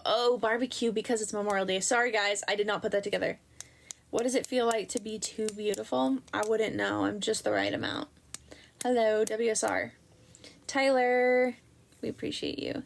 Oh, barbecue because it's Memorial Day. Sorry, guys. I did not put that together. What does it feel like to be too beautiful? I wouldn't know. I'm just the right amount. Hello, WSR. Tyler, we appreciate you.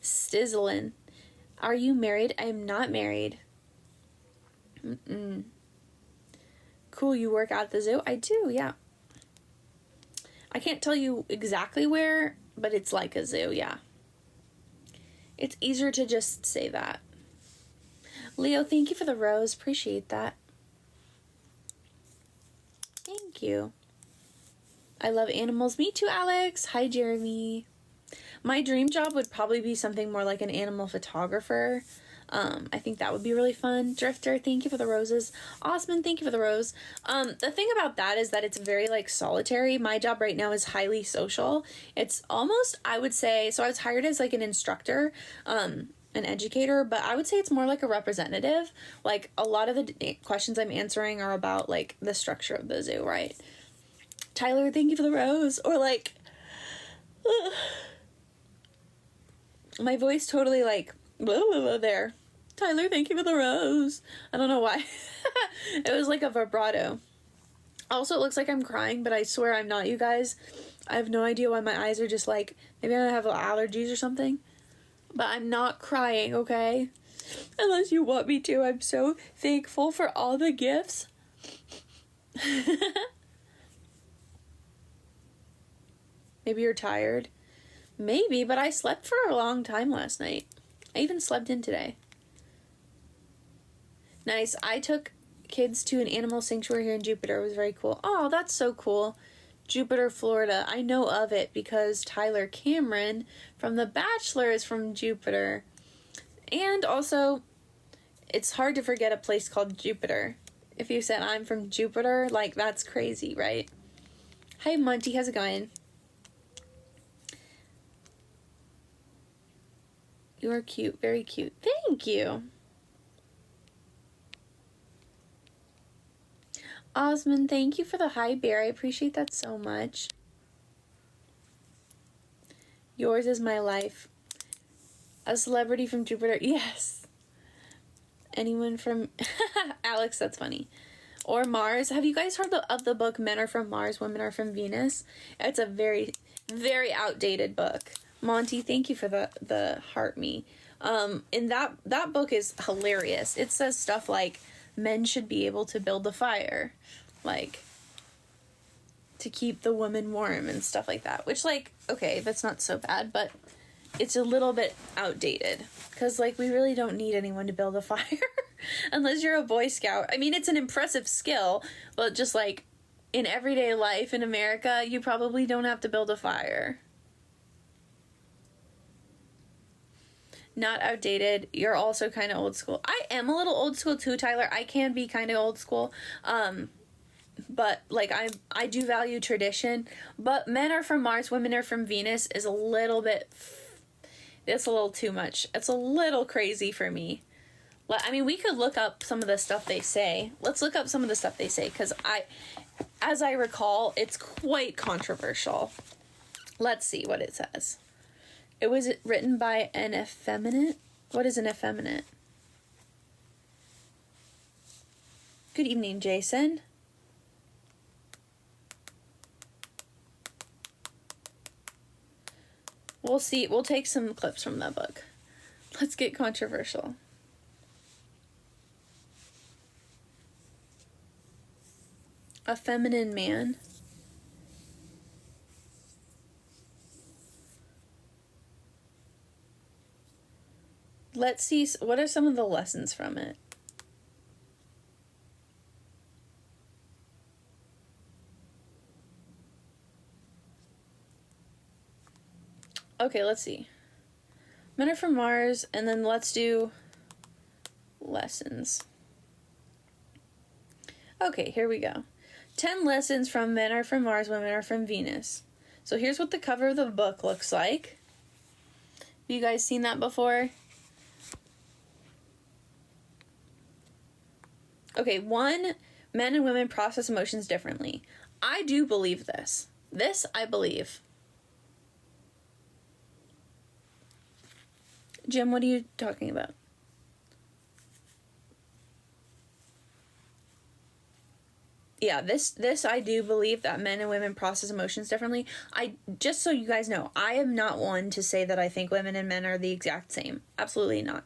Stizzlin'. Are you married? I am not married. Cool, you work out at the zoo? I do, yeah. I can't tell you exactly where, but it's like a zoo, yeah. It's easier to just say that. Leo, thank you for the rose. Appreciate that. Thank you. I love animals. Me too, Alex. Hi, Jeremy. My dream job would probably be something more like an animal photographer. I think that would be really fun. Drifter, thank you for the roses. Osman, thank you for the rose. The thing about that is that it's very like solitary. My job right now is highly social. It's almost, I would say, so I was hired as like an instructor, an educator, but I would say it's more like a representative. Like a lot of the questions I'm answering are about like the structure of the zoo, right? Tyler, thank you for the rose. Or like, my voice totally like, blah, blah, blah, there. Tyler, thank you for the rose. I don't know why. It was like a vibrato. Also, it looks like I'm crying, but I swear I'm not, you guys. I have no idea why my eyes are just like, maybe I have allergies or something. But I'm not crying, okay? Unless you want me to. I'm so thankful for all the gifts. Maybe you're tired. Maybe, but I slept for a long time last night. I even slept in today. Nice. I took kids to an animal sanctuary here in Jupiter. It was very cool. Oh, that's so cool. Jupiter, Florida. I know of it because Tyler Cameron from The Bachelor is from Jupiter. And also, it's hard to forget a place called Jupiter. If you said I'm from Jupiter, like, that's crazy, right? Hi, Monty. How's it going? You are cute. Very cute. Thank you. Osman, thank you for the hi bear. I appreciate that so much. Yours is my life. A celebrity from Jupiter. Yes. Anyone from... Alex, that's funny. Or Mars. Have you guys heard of the book Men Are From Mars, Women Are From Venus? It's a very, very outdated book. Monty, thank you for the heart me. And that book is hilarious. It says stuff like men should be able to build a fire, like to keep the woman warm and stuff like that, which, like, okay, that's not so bad, but it's a little bit outdated because, like, we really don't need anyone to build a fire unless you're a Boy Scout. I mean, it's an impressive skill, but just like in everyday life in America, you probably don't have to build a fire. Not outdated. You're also kind of old school. I am a little old school too, Tyler. I can be kind of old school. But like I do value tradition. But Men Are From Mars, Women Are From Venus is a little bit, it's a little too much. It's a little crazy for me. I mean, we could look up some of the stuff they say. Let's look up some of the stuff they say, because as I recall, it's quite controversial. Let's see what it says. It was written by an effeminate. What is an effeminate? Good evening, Jason. We'll see. We'll take some clips from that book. Let's get controversial. A feminine man. Let's see, what are some of the lessons from it? Okay, let's see. Men Are From Mars, and then let's do lessons. Okay, here we go. 10 lessons from Men Are From Mars, Women Are From Venus. So here's what the cover of the book looks like. Have you guys seen that before? Okay, 1, men and women process emotions differently. I do believe this. This I believe. Jim, what are you talking about? Yeah, this I do believe that men and women process emotions differently. Just so you guys know, I am not one to say that I think women and men are the exact same. Absolutely not.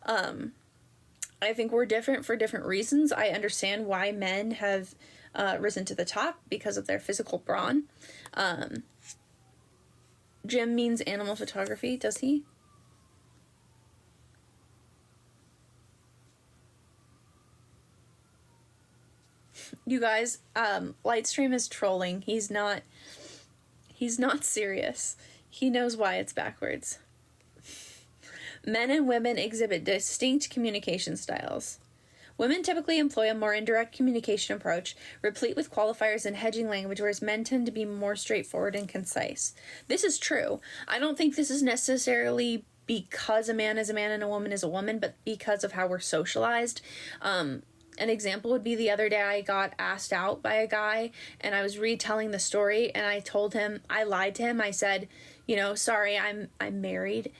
I think we're different for different reasons. I understand why men have risen to the top because of their physical brawn. Jim means animal photography, does he? You guys, Lightstream is trolling. He's not serious. He knows why it's backwards. Men and women exhibit distinct communication styles. Women typically employ a more indirect communication approach, replete with qualifiers and hedging language, whereas men tend to be more straightforward and concise. This is true. I don't think this is necessarily because a man is a man and a woman is a woman, but because of how we're socialized. An example would be the other day I got asked out by a guy and I was retelling the story and I told him, I lied to him. I said, sorry, I'm married,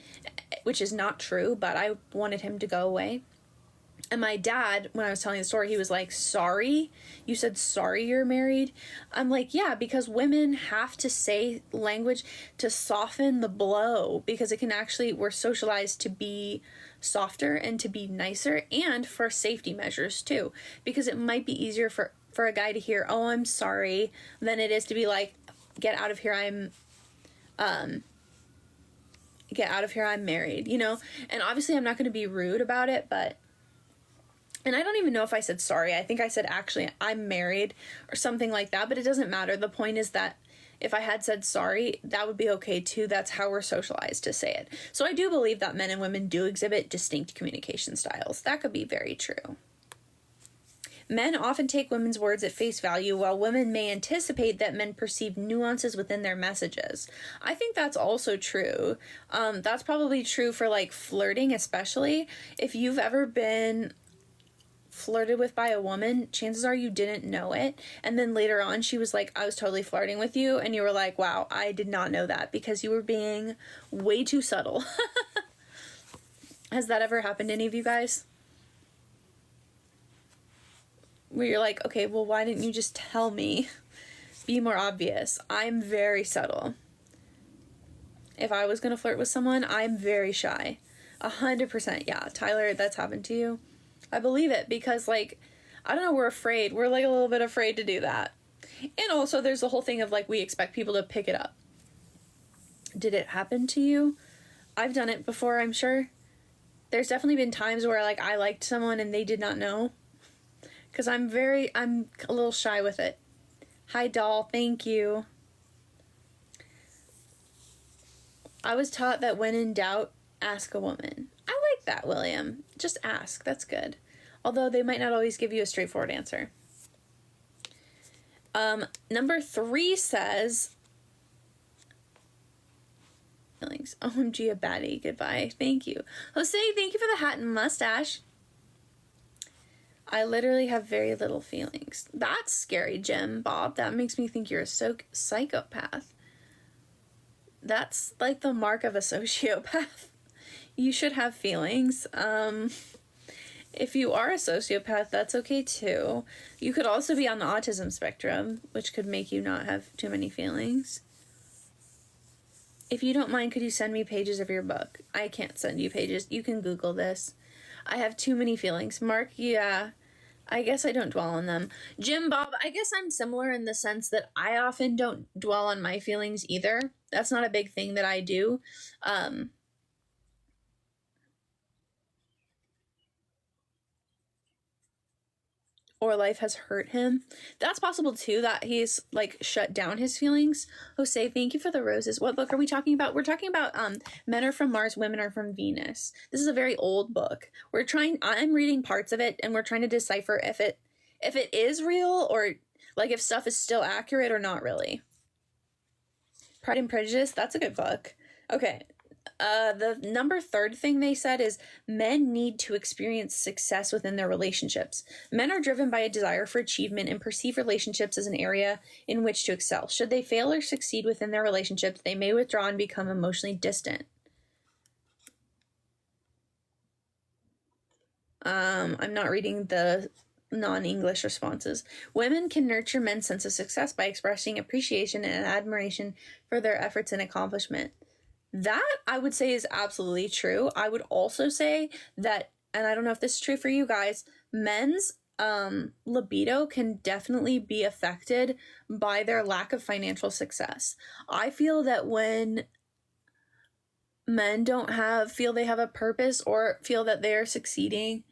which is not true, but I wanted him to go away. And my dad, when I was telling the story, he was like, sorry? You said sorry you're married? I'm like, yeah, because women have to say language to soften the blow, because it can actually, we're socialized to be softer and to be nicer, and for safety measures too, because it might be easier for a guy to hear, oh, I'm sorry, than it is to be like, get out of here, I'm married, And obviously I'm not going to be rude about it, and I don't even know if I said sorry. I think I said, actually, I'm married or something like that, but it doesn't matter. The point is that if I had said sorry, that would be okay too. That's how we're socialized to say it. So I do believe that men and women do exhibit distinct communication styles. That could be very true. Men often take women's words at face value, while women may anticipate that men perceive nuances within their messages. I think that's also true. That's probably true for like flirting, especially if you've ever been flirted with by a woman, chances are you didn't know it, and then later on she was like, I was totally flirting with you, and you were like, wow, I did not know that, because you were being way too subtle. Has that ever happened to any of you guys? Where you're like, okay, well, why didn't you just tell me? Be more obvious. I'm very subtle. If I was gonna flirt with someone, I'm very shy. 100%, yeah. Tyler, that's happened to you? I believe it, because, like, I don't know, we're afraid. We're, like, a little bit afraid to do that. And also, there's the whole thing of, like, we expect people to pick it up. Did it happen to you? I've done it before, I'm sure. There's definitely been times where, like, I liked someone and they did not know. Because I'm a little shy with it. Hi, doll. Thank you. I was taught that when in doubt, ask a woman. I like that, William. Just ask. That's good. Although they might not always give you a straightforward answer. Number 3 says, feelings. OMG, a baddie. Goodbye. Thank you. Jose, thank you for the hat and mustache. I literally have very little feelings. That's scary, Jim. Bob, that makes me think you're a psychopath. That's like the mark of a sociopath. You should have feelings. If you are a sociopath, that's okay too. You could also be on the autism spectrum, which could make you not have too many feelings. If you don't mind, could you send me pages of your book? I can't send you pages. You can Google this. I have too many feelings. Mark, yeah. I guess I don't dwell on them. Jim, Bob, I guess I'm similar in the sense that I often don't dwell on my feelings either. That's not a big thing that I do. Or life has hurt him. That's possible too, that he's like shut down his feelings. Jose, thank you for the roses. What book are we talking about? We're talking about Men Are From Mars, Women Are From Venus. This is a very old book. I'm reading parts of it and we're trying to decipher if it is real, or like if stuff is still accurate or not really. Pride and Prejudice, that's a good book. Okay. The number 3 thing they said is men need to experience success within their relationships. Men are driven by a desire for achievement and perceive relationships as an area in which to excel. Should they fail or succeed within their relationships, they may withdraw and become emotionally distant. I'm not reading the non-English responses. Women can nurture men's sense of success by expressing appreciation and admiration for their efforts and accomplishment. That, I would say, is absolutely true. I would also say that, and I don't know if this is true for you guys, men's libido can definitely be affected by their lack of financial success. I feel that when men don't feel they have a purpose or feel that they're succeeding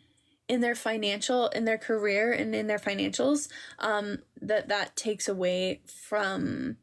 in their career and in their financials, that takes away from